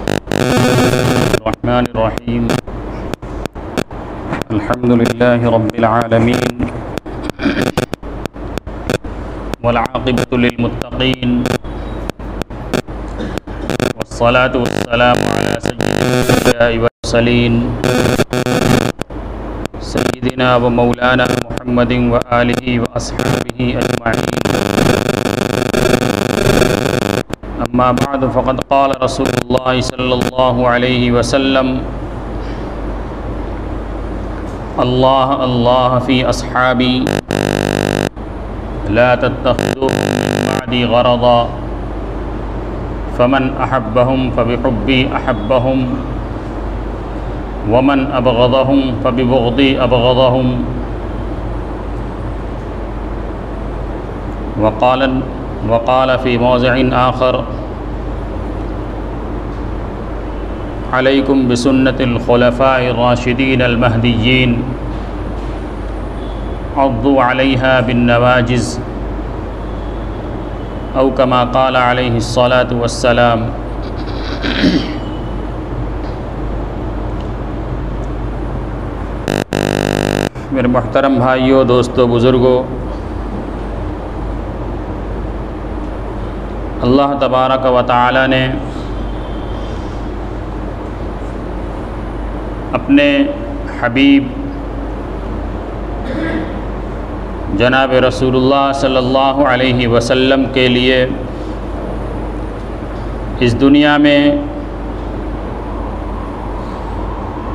الرحمن الرحيم. الحمد لله رب العالمين والعاقبة للمتقين والصلاة والسلام على سيد الأنبياء والمرسلين سيدنا ومولانا محمد وآله وأصحابه أجمعين. أما بعد فقد قال رسول الله صلى الله عليه وسلم: الله الله في أصحابي لا تتخذوا بعدي غرضا فمن أحبهم فبحبي أحبهم ومن أبغضهم فببغضي أبغضهم. وقال في موضع آخر: عليكم بسنة الخلفاء الراشدين المهديين عضوا عليها بالنواجذ أو كما قال عليه الصلاة والسلام. میرے محترم بھائیوں، دوستوں، بزرگوں، اللہ تبارک و تعالی نے اپنے حبیب جناب رسول اللہ صلی اللہ علیہ وسلم کے لیے اس دنیا میں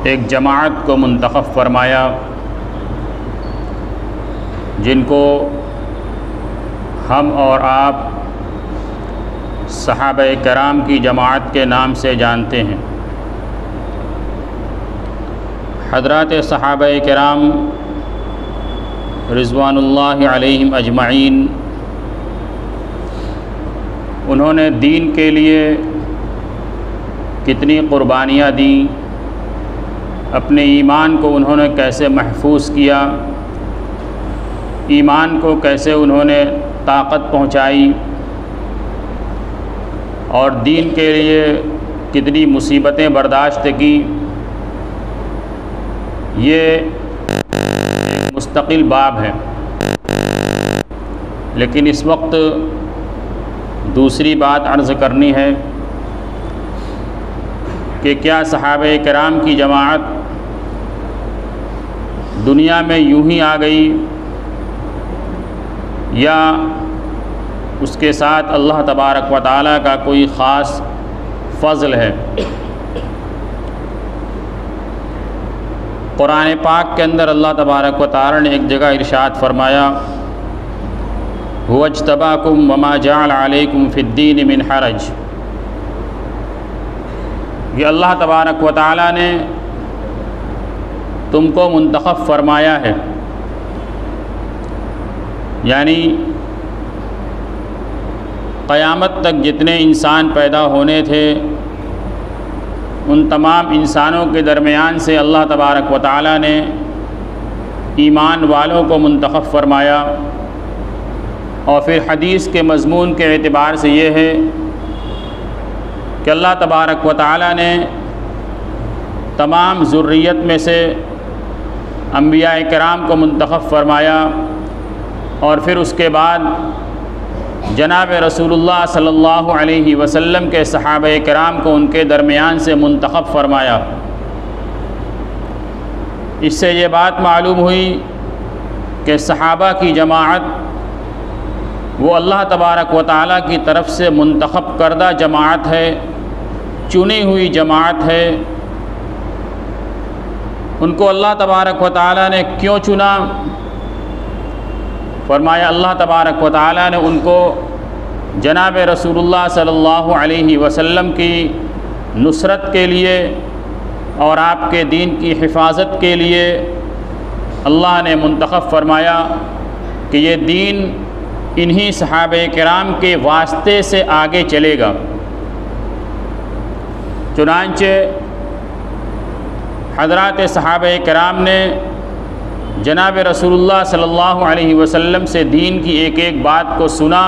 ایک جماعت کو منتخب فرمایا جن کو ہم اور آپ صحابہ کرام کی جماعت کے نام سے جانتے ہیں۔ حضرات صحابہ کرام رضوان اللہ علیہم اجمعین، انہوں نے دین کے لیے کتنی قربانیاں دیں، اپنے ایمان کو انہوں نے کیسے محفوظ کیا، ایمان کو کیسے انہوں نے طاقت پہنچائی، اور دین کے لیے کتنی مصیبتیں برداشت کی، یہ ایک مستقل باب ہے۔ لیکن اس وقت دوسری بات عرض کرنی ہے کہ کیا صحابہ کرام کی جماعت دنیا میں یوں ہی آ گئی یا اس کے ساتھ اللہ تبارک و تعالیٰ کا کوئی خاص فضل ہے؟ قرآن پاک کے اندر اللہ تبارک و تعالیٰ نے ایک جگہ ارشاد فرمایا: هو اجتباکم وما جعل علیکم فی الدین من حرج۔ یہ اللہ تبارک و تعالیٰ نے تم کو منتخب فرمایا ہے، یعنی قیامت تک جتنے انسان پیدا ہونے تھے ان تمام انسانوں کے درمیان سے اللہ تبارک و تعالیٰ نے ایمان والوں کو منتخب فرمایا۔ اور پھر حدیث کے مضمون کے اعتبار سے یہ ہے کہ اللہ تبارک و تعالیٰ نے تمام ذریت میں سے انبیاء کرام کو منتخب فرمایا، اور پھر اس کے بعد جناب رسول اللہ صلی اللہ علیہ وسلم کے صحابہ کرام کو ان کے درمیان سے منتخب فرمایا۔ اس سے یہ بات معلوم ہوئی کہ صحابہ کی جماعت وہ اللہ تبارک و تعالیٰ کی طرف سے منتخب کردہ جماعت ہے، چنی ہوئی جماعت ہے۔ ان کو اللہ تبارک و تعالیٰ نے کیوں چنا؟ فرمایا اللہ تبارک و تعالیٰ نے ان کو جناب رسول اللہ صلی اللہ علیہ وسلم کی نصرت کے لیے اور آپ کے دین کی حفاظت کے لیے اللہ نے منتخب فرمایا کہ یہ دین انہی صحابہ کرام کے واسطے سے آگے چلے گا۔ چنانچہ حضرات صحابہ کرام نے جناب رسول اللہ صلی اللہ علیہ وسلم سے دین کی ایک ایک بات کو سنا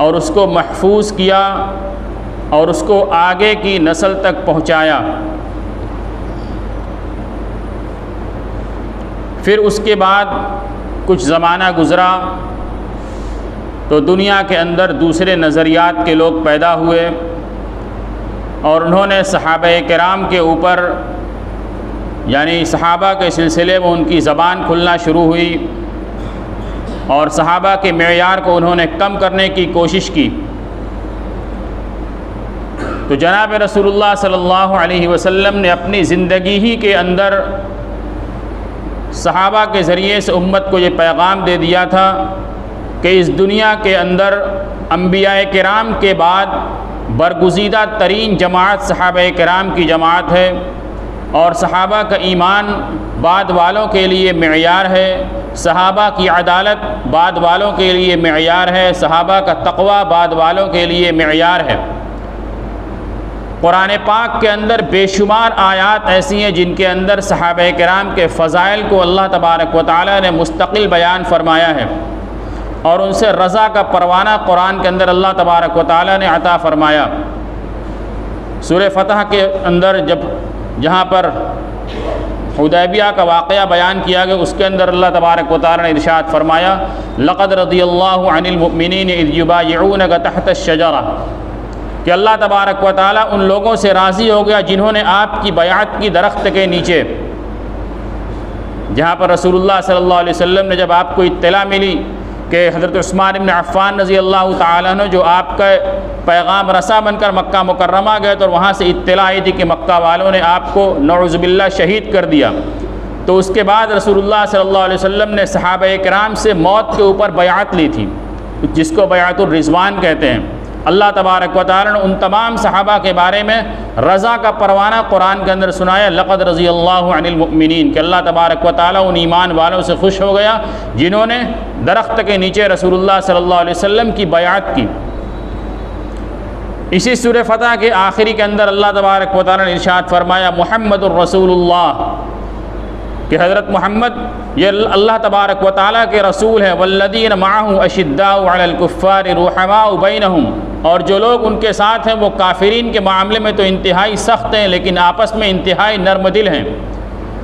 اور اس کو محفوظ کیا، اور اس کو آگے کی نسل تک پہنچایا۔ پھر اس کے بعد کچھ زمانہ گزرا تو دنیا کے اندر دوسرے نظریات کے لوگ پیدا ہوئے، اور انہوں نے صحابہ کرام کے اوپر یعنی صحابہ کے سلسلے میں ان کی زبان کھلنا شروع ہوئی، اور صحابہ کے معیار کو انہوں نے کم کرنے کی کوشش کی۔ تو جناب رسول اللہ صلی اللہ علیہ وسلم نے اپنی زندگی ہی کے اندر صحابہ کے ذریعے سے امت کو یہ پیغام دے دیا تھا کہ اس دنیا کے اندر انبیاء کرام کے بعد برگزیدہ ترین جماعت صحابہ کرام کی جماعت ہے، اور صحابہ کا ایمان بعد والوں کے لیے معیار ہے، صحابہ کی عدالت بعد والوں کے لیے معیار ہے، صحابہ کا تقوی بعد والوں کے لیے معیار ہے۔ قرآن پاک کے اندر بے شمار آیات ایسی ہیں جن کے اندر صحابہ کرام کے فضائل کو اللہ تبارک و تعالی نے مستقل بیان فرمایا ہے، اور ان سے رضا کا پروانہ قرآن کے اندر اللہ تبارک و تعالی نے عطا فرمایا۔ سورہ فتح کے اندر جہاں پر حدیبیہ کا واقعہ بیان کیا گیا، اس کے اندر اللہ تبارک و تعالی نے ارشاد فرمایا لقد رضی اللہ عن المؤمنین اذ یبایعونک تحت الشجرہ، کہ اللہ تبارک و تعالی ان لوگوں سے راضی ہو گیا جنہوں نے آپ کی بیعت کی درخت کے نیچے۔ جہاں پر رسول اللہ صلی اللہ علیہ وسلم نے جب آپ کو اطلاع ملی کہ حضرت عثمان بن عفان رضی اللہ تعالیٰ عنہ جو آپ کا پیغام رساں بن کر مکہ مکرمہ گئے، تو وہاں سے اطلاع آئی تھی کہ مکہ والوں نے آپ کو نعوذ باللہ شہید کر دیا، تو اس کے بعد رسول اللہ صلی اللہ علیہ وسلم نے صحابہ کرام سے موت کے اوپر بیعت لی تھی، جس کو بیعت الرضوان کہتے ہیں۔ اللہ تبارک و تعالی نے ان تمام صحابہ کے بارے میں رضا کا پروانہ قرآن کے اندر سنایا لقد رضی اللہ عن المؤمنین، کہ اللہ تبارک و تعالی ان ایمان والوں سے خوش ہو گیا جنہوں نے درخت کے نیچے رسول اللہ صلی اللہ علیہ وسلم کی بیعت کی۔ اسی سورہ فتح کے آخری کے اندر اللہ تبارک و تعالی نے ارشاد فرمایا محمد الرسول اللہ، کہ حضرت محمد یہ اللہ تبارک و تعالیٰ کے رسول ہیں، والذین معہ اشداء علی الکفار رحماء بینہم، اور جو لوگ ان کے ساتھ ہیں وہ کافرین کے معاملے میں تو انتہائی سخت ہیں لیکن آپس میں انتہائی نرم دل ہیں۔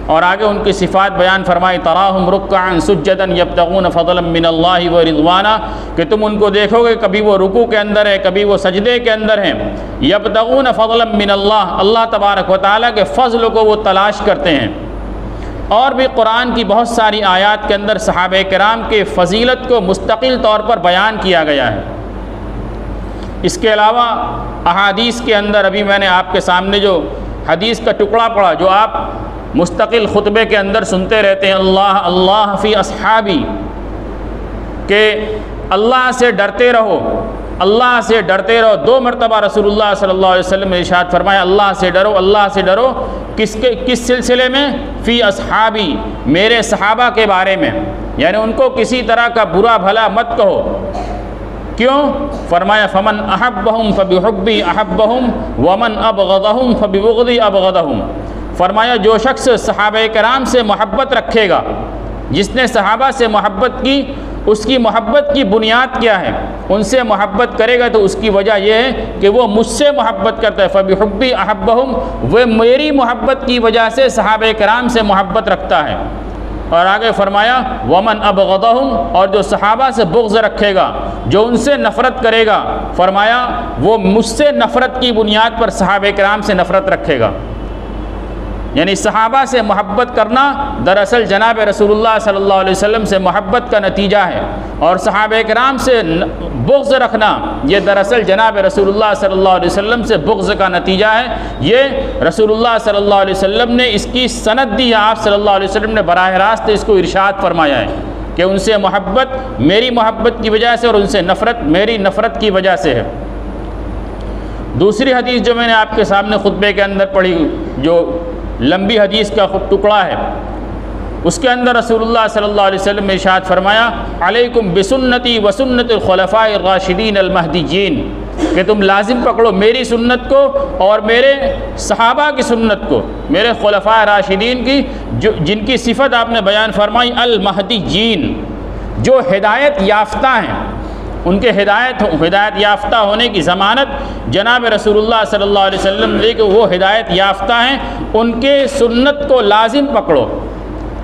اور آگے ان کی صفات بیان فرمائی تراہم رکعا سجدا یبتغون فضلا من اللہ ورضوانا، کہ تم ان کو دیکھو گے کبھی وہ رکوع کے اندر ہے کبھی وہ سجدے کے اندر ہیں، یبتغون فضلا من اللہ، اللہ تبارک و تعالیٰ کے فضل کو وہ تلاش کرتے ہیں۔ اور بھی قرآن کی بہت ساری آیات کے اندر صحابہ کرام کے فضیلت کو مستقل طور پر بیان کیا گیا ہے۔ اس کے علاوہ احادیث کے اندر ابھی میں نے آپ کے سامنے جو حدیث کا ٹکڑا پڑھا جو آپ مستقل خطبے کے اندر سنتے رہتے ہیں، اللہ اللہ فی اصحابی، کہ اللہ سے ڈرتے رہو، اللہ سے ڈرتے رہو۔ 2 مرتبہ رسول اللہ صلی اللہ علیہ وسلم نے ارشاد فرمایا اللہ سے ڈرو، اللہ سے ڈرو، کس سلسلے میں؟ فی اصحابی، میرے صحابہ کے بارے میں، یعنی ان کو کسی طرح کا برا بھلا مت کہو۔ کیوں؟ فرمایا فمن احبہم فبحبی احبہم ومن ابغضہم فببغضی ابغضہم، فرمایا جو شخص صحابہ کرام سے محبت رکھے گا، جس نے صحابہ سے محبت کی، اس کی محبت کی بنیاد کیا ہے؟ ان سے محبت کرے گا تو اس کی وجہ یہ ہے کہ وہ مجھ سے محبت کرتا ہے، فبحبی احبہم، وہ میری محبت کی وجہ سے صحابہ کرام سے محبت رکھتا ہے۔ اور آگے فرمایا ومن ابغضہم، اور جو صحابہ سے بغض رکھے گا، جو ان سے نفرت کرے گا، فرمایا وہ مجھ سے نفرت کی بنیاد پر صحابہ کرام سے نفرت رکھے گا۔ یعنی صحابہ سے محبت کرنا دراصل جناب رسول اللہ صلی اللہ علیہ وسلم سے محبت کا نتیجہ ہے، اور صحابہ کرام سے بغض رکھنا یہ دراصل جناب رسول اللہ صلی اللہ علیہ وسلم سے بغض کا نتیجہ ہے۔ یہ رسول اللہ صلی اللہ علیہ وسلم نے اس کی سند دی ہے، آپ صلی اللہ علیہ وسلم نے براہ راست اس کو ارشاد فرمایا ہے کہ ان سے محبت میری محبت کی وجہ سے اور ان سے نفرت میری نفرت کی وجہ سے ہے۔ دوسری حدیث جو میں نے آپ کے سامنے خطبے کے اندر پڑھی، جو لمبی حدیث کا ٹکڑا ہے، اس کے اندر رسول اللہ صلی اللہ علیہ وسلم نے ارشاد فرمایا علیکم بسنتی وسنت الخلفاء الراشدین المہدیین، کہ تم لازم پکڑو میری سنت کو اور میرے صحابہ کی سنت کو، میرے خلفاء راشدین کی، جن کی صفت آپ نے بیان فرمائی المہدیین، جو ہدایت یافتہ ہیں۔ ان کے ہدایت یافتہ ہونے کی ضمانت جناب رسول اللہ صلی اللہ علیہ وسلم نے کہ وہ ہدایت یافتہ ہیں، ان کے سنت کو لازم پکڑو،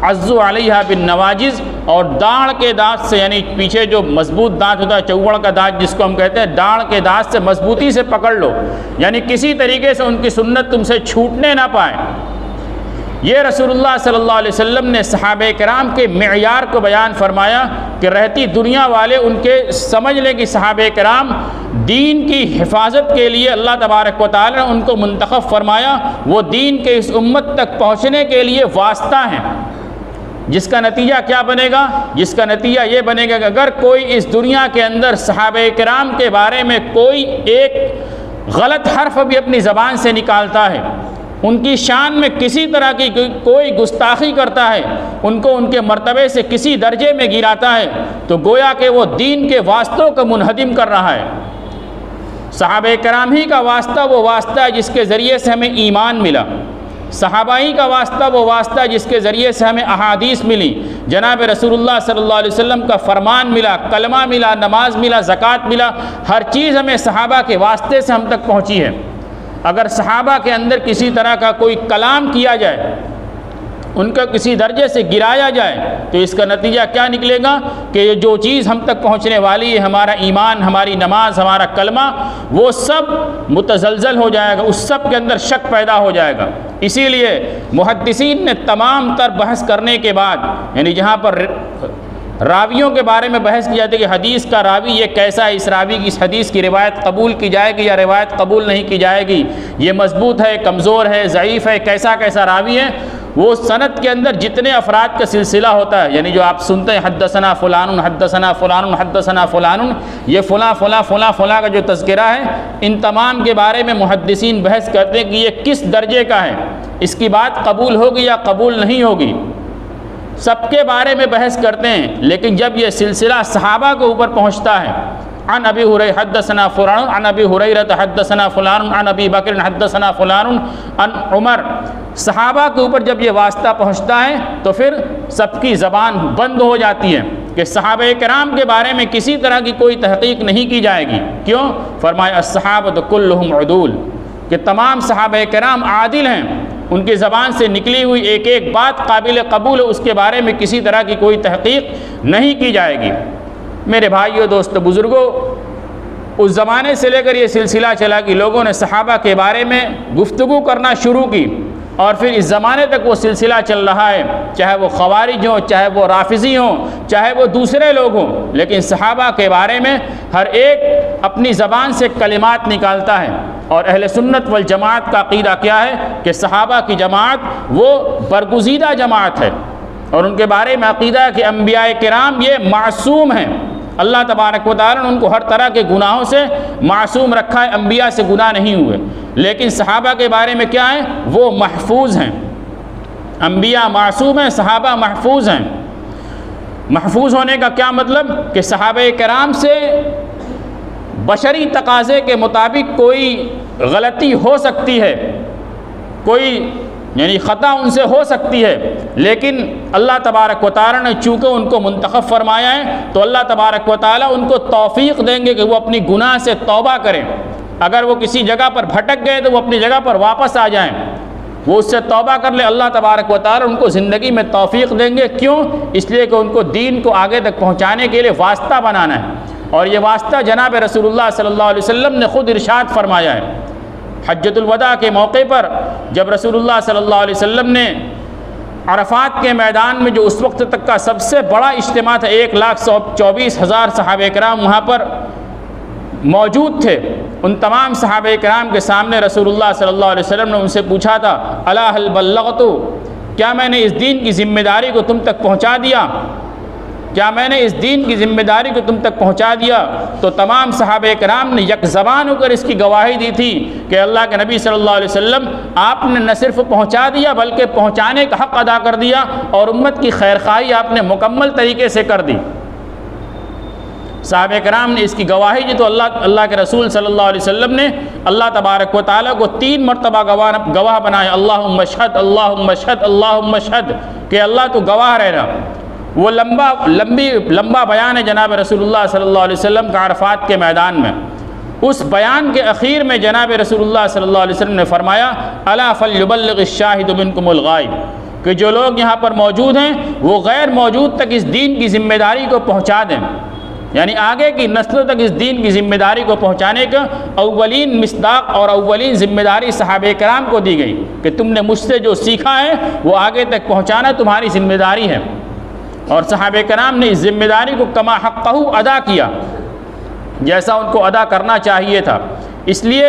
عزو علیہا بالنواجز، اور ڈاڑھ کے دانت سے، یعنی پیچھے جو مضبوط دانت ہوتا ہے، چوڑ کا دانت جس کو ہم کہتے ہیں، ڈاڑھ کے دانت سے مضبوطی سے پکڑ لو، یعنی کسی طریقے سے ان کی سنت تم سے چھوٹنے نہ پائے۔ یہ رسول اللہ صلی اللہ علیہ وسلم نے صحابہ کرام کے معیار کو بیان فرمایا کہ رہتی دنیا والے ان کے سمجھ لیں کہ صحابہ کرام دین کی حفاظت کے لیے اللہ تبارک و تعالی نے ان کو منتخب فرمایا، وہ دین کے اس امت تک پہنچنے کے لیے واسطہ ہیں، جس کا نتیجہ کیا بنے گا؟ جس کا نتیجہ یہ بنے گا کہ اگر کوئی اس دنیا کے اندر صحابہ کرام کے بارے میں کوئی ایک غلط حرف بھی اپنی زبان سے نکالتا ہے، ان کی شان میں کسی طرح کی کوئی گستاخی کرتا ہے، ان کو ان کے مرتبے سے کسی درجے میں گراتا ہے، تو گویا کہ وہ دین کے واسطوں کو منہدم کر رہا ہے۔ صحابہ کرام ہی کا واسطہ وہ واسطہ ہے جس کے ذریعے سے ہمیں ایمان ملا، صحابہ ہی کا واسطہ وہ واسطہ جس کے ذریعے سے ہمیں احادیث ملی، جناب رسول اللہ صلی اللہ علیہ وسلم کا فرمان ملا، کلمہ ملا، نماز ملا، زکوٰۃ ملا، ہر چیز ہمیں صحابہ کے واسطے سے ہم تک پہنچی ہے۔ اگر صحابہ کے اندر کسی طرح کا کوئی کلام کیا جائے، ان کا کسی درجے سے گرایا جائے، تو اس کا نتیجہ کیا نکلے گا کہ یہ جو چیز ہم تک پہنچنے والی ہے، ہمارا ایمان، ہماری نماز، ہمارا کلمہ، وہ سب متزلزل ہو جائے گا، اس سب کے اندر شک پیدا ہو جائے گا۔ اسی لیے محدثین نے تمام تر بحث کرنے کے بعد، یعنی جہاں پر راویوں کے بارے میں بحث کی جاتی ہے کہ حدیث کا راوی یہ کیسا ہے، اس راوی کی اس حدیث کی روایت قبول کی جائے گی یا روایت قبول نہیں کی جائے گی، یہ مضبوط ہے، کمزور ہے، ضعیف ہے، کیسا راوی ہے، وہ سند کے اندر جتنے افراد کا سلسلہ ہوتا ہے، یعنی جو آپ سنتے ہیں حدثنا فلان حدثنا فلان حدثنا فلان، یہ فلاں فلاں فلاں فلاں کا جو تذکرہ ہے، ان تمام کے بارے میں محدثین بحث کرتے ہیں کہ یہ کس درجے کا ہے، اس کی بات قبول ہوگی یا قبول نہیں ہوگی، سب کے بارے میں بحث کرتے ہیں۔ لیکن جب یہ سلسلہ صحابہ کے اوپر پہنچتا ہے، عن ابی ہریرہ حدثنا فلان عن ابی ہریرہ حدثنا فلان عن ابی بکر حدثنا فلان عن عمر، صحابہ کے اوپر جب یہ واسطہ پہنچتا ہے تو پھر سب کی زبان بند ہو جاتی ہے کہ صحابہ کرام کے بارے میں کسی طرح کی کوئی تحقیق نہیں کی جائے گی۔ کیوں؟ فرمایا الصحابۃ کلھم عدول، کہ تمام صحابہ کرام عادل ہیں، ان کی زبان سے نکلی ہوئی ایک ایک بات قابل قبول ہے، اس کے بارے میں کسی طرح کی کوئی تحقیق نہیں کی جائے گی۔ میرے بھائیو، دوستو، بزرگوں، اس زمانے سے لے کر یہ سلسلہ چلا کہ لوگوں نے صحابہ کے بارے میں گفتگو کرنا شروع کی، اور پھر اس زمانے تک وہ سلسلہ چل رہا ہے، چاہے وہ خوارج ہوں، چاہے وہ رافضی ہوں، چاہے وہ دوسرے لوگ ہوں، لیکن صحابہ کے بارے میں ہر ایک اپنی زبان سے کلمات نکالتا ہے۔ اور اہل سنت والجماعت کا عقیدہ کیا ہے کہ صحابہ کی جماعت وہ برگزیدہ جماعت ہے، اور ان کے بارے میں عقیدہ ہے کہ انبیاء کرام یہ معصوم ہیں، اللہ تبارک و تعالی نے ان کو ہر طرح کے گناہوں سے معصوم رکھا ہے، انبیاء سے گناہ نہیں ہوئے۔ لیکن صحابہ کے بارے میں کیا ہے؟ وہ محفوظ ہیں، انبیاء معصوم ہیں، صحابہ محفوظ ہیں۔ محفوظ ہونے کا کیا مطلب؟ کہ صحابہ کرام سے بشری تقاضے کے مطابق کوئی غلطی ہو سکتی ہے، کوئی یعنی خطا ان سے ہو سکتی ہے، لیکن اللہ تبارک و تعالی نے چونکہ ان کو منتخب فرمایا ہے تو اللہ تبارک و تعالی ان کو توفیق دیں گے کہ وہ اپنی گناہ سے توبہ کریں۔ اگر وہ کسی جگہ پر بھٹک گئے تو وہ اپنی جگہ پر واپس آ جائیں، وہ اس سے توبہ کر لے، اللہ تبارک و تعالی ان کو زندگی میں توفیق دیں گے۔ کیوں؟ اس لیے کہ ان کو دین کو آگے تک پہنچانے کے لیے واسطہ بنانا ہے، اور یہ واسطہ جناب رسول اللہ صلی اللہ علیہ وسلم نے خود ارشاد فرمایا ہے۔ حجۃ الوداع کے موقع پر جب رسول اللہ صلی اللہ علیہ وسلم نے عرفات کے میدان میں جو اس وقت تک کا سب سے بڑا اجتماع تھا، 1,24,000 صحابہ کرام وہاں پر موجود تھے، ان تمام صحابہ کرام کے سامنے رسول اللہ صلی اللہ علیہ وسلم نے ان سے پوچھا تھا، الا هل بلغت، کیا میں نے اس دین کی ذمہ داری کو تم تک پہنچا دیا؟ کیا میں نے اس دین کی ذمہ داری کو تم تک پہنچا دیا؟ تو تمام صحابہ کرام نے یک زبان ہو کر اس کی گواہی دی تھی کہ اللہ کے نبی صلی اللہ علیہ وسلم آپ نے نہ صرف پہنچا دیا بلکہ پہنچانے کا حق ادا کر دیا، اور امت کی خیرخواہی آپ نے مکمل طریقے سے کر دی۔ صحابہ کرام نے اس کی گواہی دی تو اللہ کے رسول صلی اللہ علیہ وسلم نے اللہ تبارک و تعالیٰ کو 3 مرتبہ گواہ بنایا، اللہم اشہد اللہم اشہد اللہم اشہد، کہ اللہ تو گواہ رہنا۔ وہ لمبا بیان ہے جناب رسول اللہ صلی اللہ علیہ وسلم کا عرفات کے میدان میں۔ اس بیان کے اخیر میں جناب رسول اللہ صلی اللہ علیہ وسلم نے فرمایا الا فلیبلغ الشاہد منکم الغائب، کہ جو لوگ یہاں پر موجود ہیں وہ غیر موجود تک اس دین کی ذمہ داری کو پہنچا دیں، یعنی آگے کی نسلوں تک اس دین کی ذمہ داری کو پہنچانے کا اولین مصداق اور اولین ذمہ داری صحابہ کرام کو دی گئی کہ تم نے مجھ سے جو سیکھا ہے وہ آگے تک پہنچانا تمہاری ذمہ داری ہے، اور صحابہ کرام نے اس ذمہ داری کو کما حقہ ادا کیا، جیسا ان کو ادا کرنا چاہیے تھا۔ اس لیے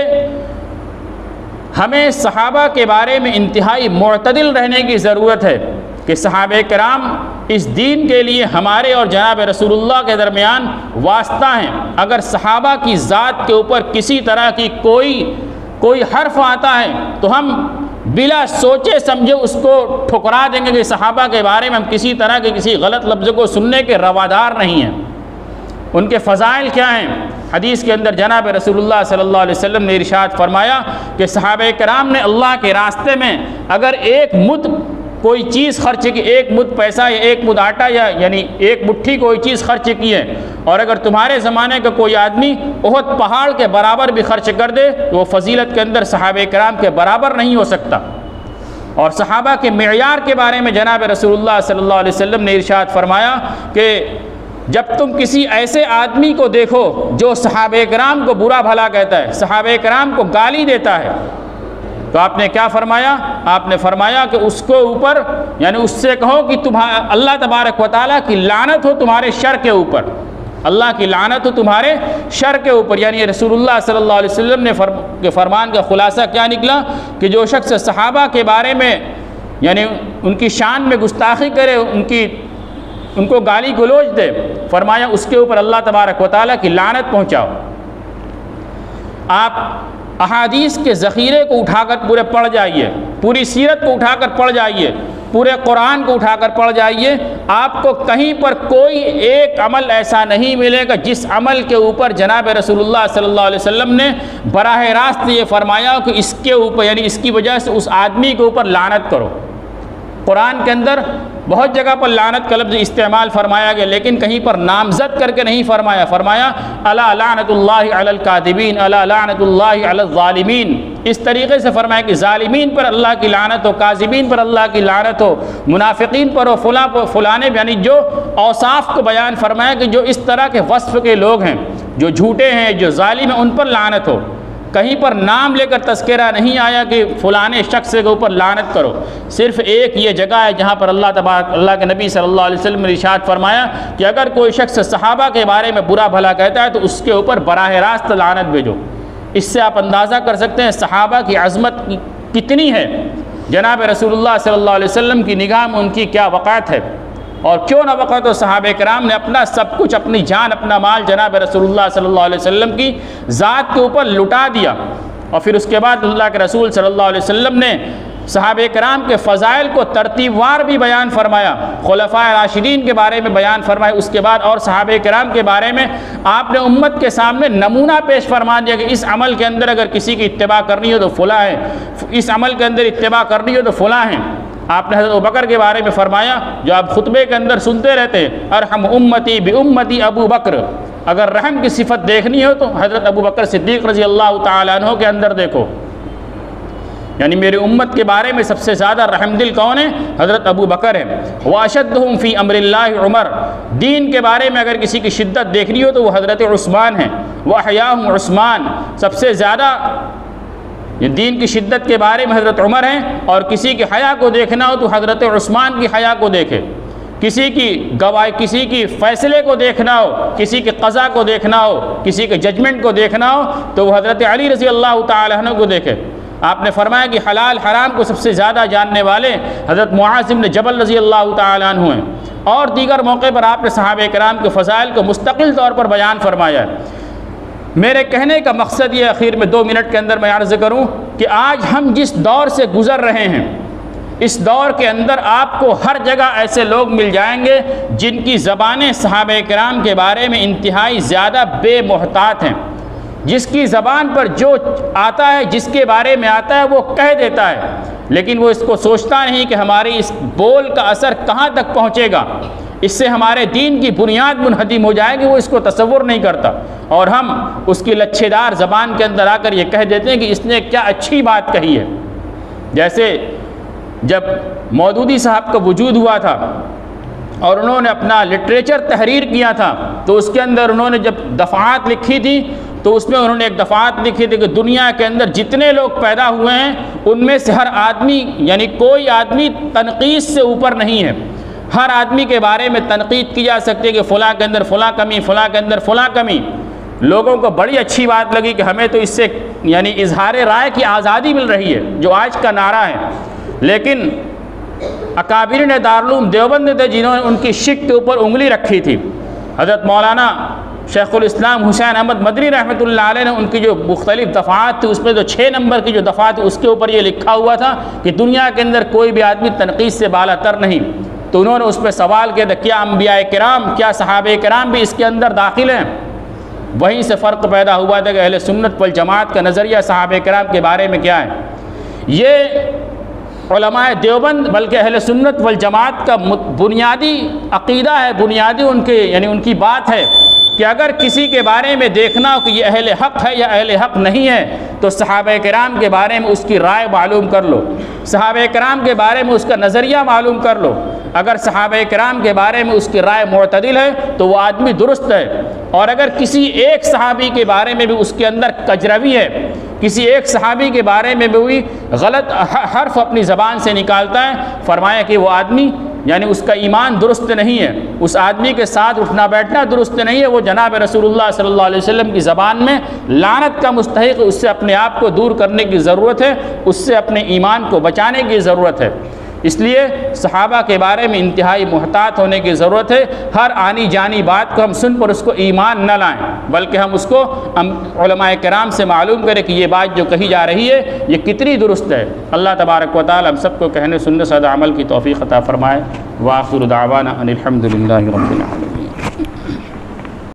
ہمیں صحابہ کے بارے میں انتہائی معتدل رہنے کی ضرورت ہے کہ صحابہ کرام اس دین کے لیے ہمارے اور جناب رسول اللہ کے درمیان واسطہ ہیں۔ اگر صحابہ کی ذات کے اوپر کسی طرح کی کوئی حرف آتا ہے تو ہم بلا سوچے سمجھے اس کو ٹھکرا دیں گے کہ صحابہ کے بارے میں ہم کسی طرح کے کسی غلط لفظ کو سننے کے روادار نہیں ہیں۔ ان کے فضائل کیا ہیں؟ حدیث کے اندر جناب رسول اللہ صلی اللہ علیہ وسلم نے ارشاد فرمایا کہ صحابہ کرام نے اللہ کے راستے میں اگر ایک مد کوئی چیز خرچ کی، ایک مد پیسہ یا ایک مد آٹا یا یعنی ایک مٹھی کوئی چیز خرچ کی ہے، اور اگر تمہارے زمانے کا کوئی آدمی احد پہاڑ کے برابر بھی خرچ کر دے تو وہ فضیلت کے اندر صحابہ کرام کے برابر نہیں ہو سکتا۔ اور صحابہ کے معیار کے بارے میں جناب رسول اللہ صلی اللہ علیہ وسلم نے ارشاد فرمایا کہ جب تم کسی ایسے آدمی کو دیکھو جو صحابہ کرام کو برا بھلا کہتا ہے، صحابہ کرام کو گالی دیتا ہے، تو آپ نے کیا فرمایا؟ آپ نے فرمایا کہ اس کو اوپر یعنی اس سے کہو کہ اللہ تبارک و تعالیٰ کی لعنت ہو تمہارے شر کے اوپر، اللہ کی لعنت ہو تمہارے شر کے اوپر۔ یعنی رسول اللہ صلی اللہ علیہ وسلم نے فرمان کا خلاصہ کیا نکلا کہ جو شخص صحابہ کے بارے میں یعنی ان کی شان میں گستاخی کرے، ان کو گالی گلوچ دے، فرمایا اس کے اوپر اللہ تبارک و تعالیٰ کی لعنت پہنچاؤ۔ آپ احادیث کے ذخیرے کو اٹھا کر پورے پڑھ جائیے، پوری سیرت کو اٹھا کر پڑھ جائیے، پورے قرآن کو اٹھا کر پڑھ جائیے، آپ کو کہیں پر کوئی ایک عمل ایسا نہیں ملے گا جس عمل کے اوپر جناب رسول اللہ صلی اللہ علیہ وسلم نے براہ راست یہ فرمایا کہ اس کے اوپر یعنی اس کی وجہ سے اس آدمی کے اوپر لعنت کرو۔ قرآن کے اندر بہت جگہ پر لعنت کا لفظ استعمال فرمایا گیا، لیکن کہیں پر نامزد کر کے نہیں فرمایا۔ فرمایا الا لعنت اللہ علی الکاذبین الا لعنت اللہ علی الظالمین، اس طریقے سے فرمایا کہ ظالمین پر اللہ کی لعنت ہو، کاذبین پر اللہ کی لعنت ہو، منافقین پر ہو، فلانے یعنی جو اوصاف کو بیان فرمایا کہ جو اس طرح کے وصف کے لوگ ہیں، جو جھوٹے ہیں، جو ظالم ہیں، ان پر لعنت ہو۔ کہیں پر نام لے کر تذکرہ نہیں آیا کہ فلانے شخص کے اوپر لعنت کرو۔ صرف ایک یہ جگہ ہے جہاں پر اللہ کے نبی صلی اللہ علیہ وسلم نے ارشاد فرمایا کہ اگر کوئی شخص صحابہ کے بارے میں برا بھلا کہتا ہے تو اس کے اوپر براہ راست لعنت بھیجو۔ اس سے آپ اندازہ کر سکتے ہیں صحابہ کی عظمت کتنی ہے، جناب رسول اللہ صلی اللہ علیہ وسلم کی نگاہ میں ان کی کیا وقعت ہے، اور کیوں نہ وقت ہو صحابہ کرام نے اپنا سب کچھ، اپنی جان، اپنا مال جناب رسول اللہ صلی اللہ علیہ وسلم کی ذات کے اوپر لٹا دیا۔ اور پھر اس کے بعد اللہ کے رسول صلی اللہ علیہ وسلم نے صحابہ کرام کے فضائل کو ترتیب وار بھی بیان فرمایا، خلفائے راشدین کے بارے میں بیان فرمایا، اس کے بعد اور صحابہ کرام کے بارے میں آپ نے امت کے سامنے نمونہ پیش فرما دیا کہ اس عمل کے اندر اگر کسی کی اتباع کرنی ہو تو فلاں ہے، اس عمل کے اندر اتباع کرنی ہو تو فلاں ہیں۔ آپ نے حضرت ابوبکر کے بارے میں فرمایا جو آپ خطبے کے اندر سنتے رہتے ہیں، ارحم امتی بامتی ابو بکر، اگر رحم کی صفت دیکھنی ہو تو حضرت ابوبکر صدیق رضی اللہ تعالیٰ عنہ کے اندر دیکھو، یعنی میری امت کے بارے میں سب سے زیادہ رحم دل کون ہے؟ حضرت ابو بکر ہے۔ واشدہم فی امر اللہ عمر، دین کے بارے میں اگر کسی کی شدت دیکھنی ہو تو وہ حضرت عثمان ہیں۔ واحیاہم عثمان، سب سے زیادہ یہ دین کی شدت کے بارے میں حضرت عمر ہیں، اور کسی کی حیا کو دیکھنا ہو تو حضرت عثمان کی حیا کو دیکھے، کسی کی گواہی، کسی کی فیصلے کو دیکھنا ہو، کسی کی قضا کو دیکھنا ہو، کسی کے ججمنٹ کو دیکھنا ہو تو وہ حضرت علی رضی اللہ تعالیٰ عنہ کو دیکھے۔ آپ نے فرمایا کہ حلال حرام کو سب سے زیادہ جاننے والے حضرت معاذ بن جبل رضی اللہ تعالیٰ عنہ ہیں، اور دیگر موقع پر آپ نے صحابہ کرام کے فضائل کو مستقل طور پر بیان فرمایا ہے۔ میرے کہنے کا مقصد یہ اخیر میں 2 منٹ کے اندر میں عرض کروں کہ آج ہم جس دور سے گزر رہے ہیں، اس دور کے اندر آپ کو ہر جگہ ایسے لوگ مل جائیں گے جن کی زبانیں صحابہ کرام کے بارے میں انتہائی زیادہ بے محتاط ہیں، جس کی زبان پر جو آتا ہے، جس کے بارے میں آتا ہے وہ کہہ دیتا ہے، لیکن وہ اس کو سوچتا نہیں کہ ہماری اس بول کا اثر کہاں تک پہنچے گا۔ اس سے ہمارے دین کی بنیاد منہدم ہو جائے گی، وہ اس کو تصور نہیں کرتا، اور ہم اس کی لچھے دار زبان کے اندر آ کر یہ کہہ دیتے ہیں کہ اس نے کیا اچھی بات کہی ہے۔ جیسے جب مودودی صاحب کا وجود ہوا تھا اور انہوں نے اپنا لٹریچر تحریر کیا تھا، تو اس کے اندر انہوں نے جب دفعات لکھی تھی تو اس میں انہوں نے ایک دفعات لکھی تھی کہ دنیا کے اندر جتنے لوگ پیدا ہوئے ہیں ان میں سے ہر آدمی، یعنی کوئی آدمی تنقید سے اوپر نہیں ہے، ہر آدمی کے بارے میں تنقید کی جا سکتی ہے کہ فلاں کے اندر فلاں کمی، فلاں کے اندر فلاں کمی۔ لوگوں کو بڑی اچھی بات لگی کہ ہمیں تو اس سے یعنی اظہار رائے کی آزادی مل رہی ہے، جو آج کا نعرہ ہے۔ لیکن اکابرین دارالعلوم دیوبند تھے جنہوں نے ان کی شک کے اوپر انگلی رکھی تھی۔ حضرت مولانا شیخ الاسلام حسین احمد مدنی رحمۃ اللہ علیہ نے ان کی جو مختلف دفعات تھی اس میں جو 6 نمبر کی جو دفعات تھی اس کے اوپر یہ لکھا ہوا تھا کہ دنیا کے اندر کوئی بھی آدمی تنقید سے بالا تر نہیں۔ تو انہوں نے اس پہ سوال کیا تھا کیا انبیاء کرام، کیا صحابہ کرام بھی اس کے اندر داخل ہیں؟ وہیں سے فرق پیدا ہوا تھا کہ اہل سنت والجماعت کا نظریہ صحابہ کرام کے بارے میں کیا ہے۔ یہ علماء دیوبند بلکہ اہل سنت والجماعت کا بنیادی عقیدہ ہے، بنیادی ان کی بات ہے کہ اگر کسی کے بارے میں دیکھنا ہو کہ یہ اہل حق ہے یا اہل حق نہیں ہے تو صحابہ کرام کے بارے میں اس کی رائے معلوم کر لو، صحابہ کرام کے بارے میں اس کا نظریہ معلوم کر لو۔ اگر صحابہ کرام کے بارے میں اس کی رائے معتدل ہے تو وہ آدمی درست ہے، اور اگر کسی ایک صحابی کے بارے میں بھی اس کے اندر کجروی ہے، کسی ایک صحابی کے بارے میں بھی غلط حرف اپنی زبان سے نکالتا ہے، فرمایا کہ وہ آدمی یعنی اس کا ایمان درست نہیں ہے، اس آدمی کے ساتھ اٹھنا بیٹھنا درست نہیں ہے، وہ جناب رسول اللہ صلی اللہ علیہ وسلم کی زبان میں لعنت کا مستحق ہے۔ اس سے اپنے آپ کو دور کرنے کی ضرورت ہے، اس سے اپنے ایمان کو بچانے کی ضرورت ہے۔ اس لیے صحابہ کے بارے میں انتہائی محتاط ہونے کی ضرورت ہے۔ ہر آنی جانی بات کو ہم سن پر اس کو ایمان نہ لائیں، بلکہ ہم اس کو علماء کرام سے معلوم کریں کہ یہ بات جو کہی جا رہی ہے یہ کتنی درست ہے۔ اللہ تبارک و تعالی ہم سب کو کہنے سننے صد عمل کی توفیق عطا فرمائے۔ وآخر دعوانا ان الحمد للہ رب العالمین۔